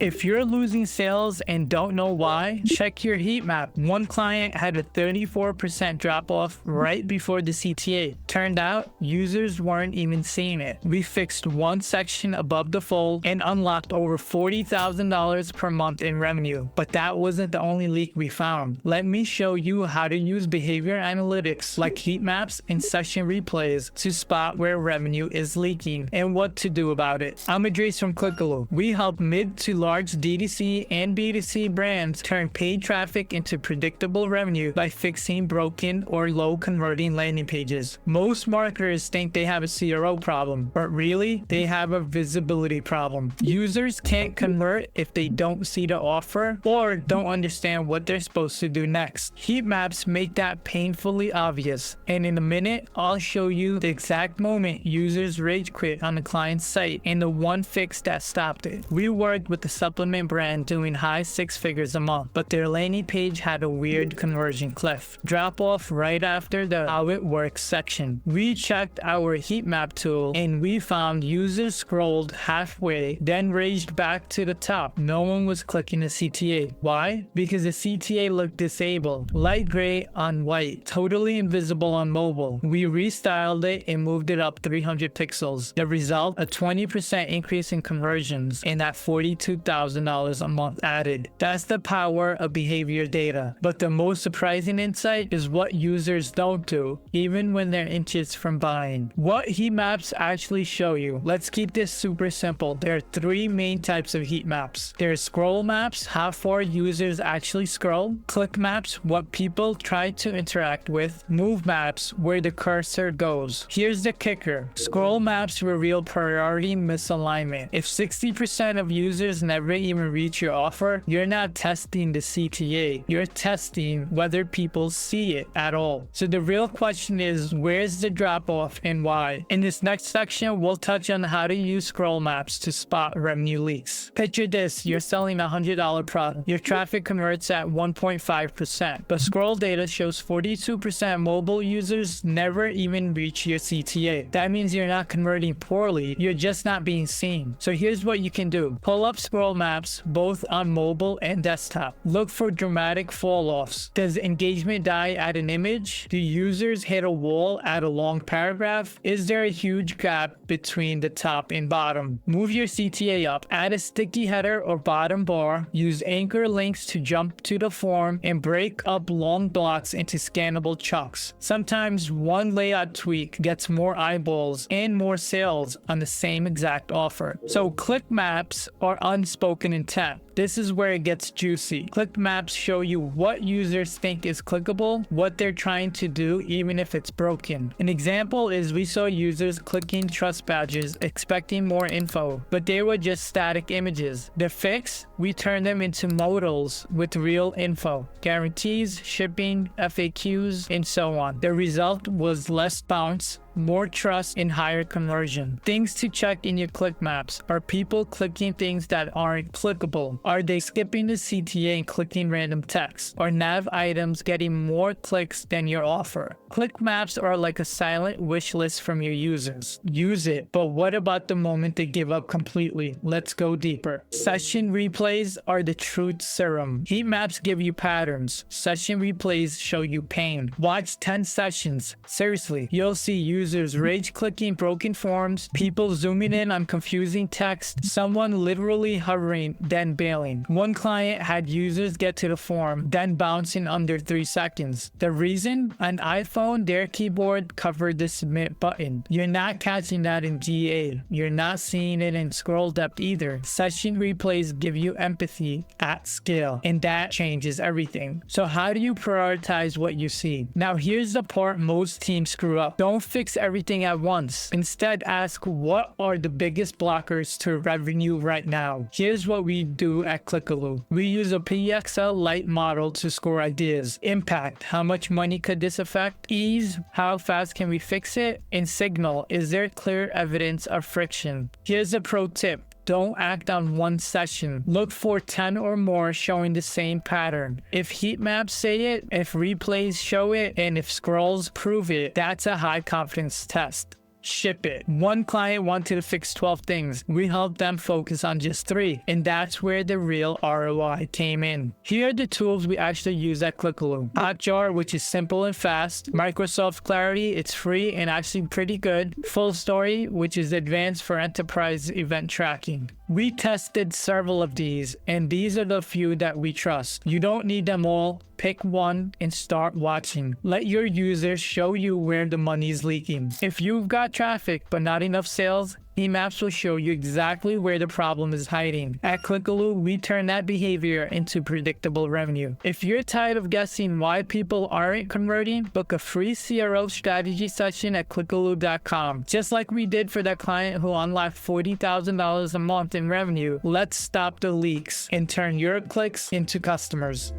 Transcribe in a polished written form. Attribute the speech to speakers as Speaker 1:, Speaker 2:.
Speaker 1: If you're losing sales and don't know why, check your heat map. One client had a 34% drop off right before the CTA. Turned out, users weren't even seeing it. We fixed one section above the fold and unlocked over $40,000 per month in revenue. But that wasn't the only leak we found. Let me show you how to use behavior analytics like heat maps and session replays to spot where revenue is leaking and what to do about it. I'm Idris from Clickaloo. We help mid to large DTC and B2C brands turn paid traffic into predictable revenue by fixing broken or low converting landing pages. Most marketers think they have a CRO problem, but really they have a visibility problem. Users can't convert if they don't see the offer or don't understand what they're supposed to do next. Heat maps make that painfully obvious, and in a minute I'll show you the exact moment users rage quit on the client's site and the one fix that stopped it. We worked with the supplement brand doing high six figures a month, but their landing page had a weird conversion cliff. Drop off right after the how it works section. We checked our heat map tool and we found users scrolled halfway, then raged back to the top. No one was clicking the CTA. Why? Because the CTA looked disabled. Light gray on white, totally invisible on mobile. We restyled it and moved it up 300 pixels. The result, a 20% increase in conversions and that $42,000 a month added. That's the power of behavior data. But the most surprising insight is what users don't do, even when they're inches from buying. What heat maps actually show you. Let's keep this super simple. There are three main types of heat maps. There's scroll maps, how far users actually scroll. Click maps, what people try to interact with. Move maps, where the cursor goes. Here's the kicker. Scroll maps reveal priority misalignment. If 60% of users never even reach your offer, you're not testing the CTA. You're testing whether people see it at all. So the real question is, where's the drop off and why? In this next section, we'll touch on how to use scroll maps to spot revenue leaks. Picture this, you're selling a $100 product. Your traffic converts at 1.5%, but scroll data shows 42% mobile users never even reach your CTA. That means you're not converting poorly, you're just not being seen. So here's what you can do. Pull up scroll maps both on mobile and desktop. Look for dramatic fall-offs. Does engagement die at an image? Do users hit a wall at a long paragraph? Is there a huge gap between the top and bottom? Move your CTA up. Add a sticky header or bottom bar. Use anchor links to jump to the form and break up long blocks into scannable chunks. Sometimes one layout tweak gets more eyeballs and more sales on the same exact offer. So click maps are unspoken intent. This is where it gets juicy. Click maps show you what users think is clickable, what they're trying to do, even if it's broken. An example is we saw users clicking trust badges expecting more info, but they were just static images. The fix? We turned them into modals with real info, guarantees, shipping, FAQs, and so on. The result was less bounce, more trust, and higher conversion. Things to check in your click maps. Are people clicking things that aren't clickable? Are they skipping the CTA and clicking random text? Are nav items getting more clicks than your offer? Click maps are like a silent wish list from your users. Use it, but what about the moment they give up completely? Let's go deeper. Session replays are the truth serum. Heat maps give you patterns. Session replays show you pain. Watch 10 sessions. Seriously, you'll see users rage clicking broken forms, people zooming in on confusing text, someone literally hovering, then bailing. One client had users get to the form, then bounce in under 3 seconds. The reason? On iPhone, their keyboard covered the submit button. You're not catching that in GA. You're not seeing it in scroll depth either. Session replays give you empathy at scale, and that changes everything. So how do you prioritize what you see? Now here's the part most teams screw up. Don't fix everything at once. Instead, ask what are the biggest blockers to revenue right now. Here's what we do at Clickaloo. We use a PXL light model to score ideas. Impact, how much money could this affect? Ease, how fast can we fix it? And signal, is there clear evidence of friction? Here's a pro tip. Don't act on one session. Look for 10 or more showing the same pattern. If heat maps say it, if replays show it, and if scrolls prove it, that's a high confidence test. ship it. One client wanted to fix 12 things. We helped them focus on just 3, and that's where the real ROI came in. Here are the tools we actually use at Clickaloo. Hotjar, which is simple and fast. Microsoft Clarity, it's free and actually pretty good. Full Story, which is advanced for enterprise event tracking. We tested several of these, and these are the few that we trust. You don't need them all. Pick one and start watching. Let your users show you where the money is leaking. If you've got traffic but not enough sales, Heatmaps will show you exactly where the problem is hiding. At Clickaloo, we turn that behavior into predictable revenue. If you're tired of guessing why people aren't converting, book a free CRO strategy session at clickaloo.com. Just like we did for that client who unlocked $40,000 a month in revenue, let's stop the leaks and turn your clicks into customers.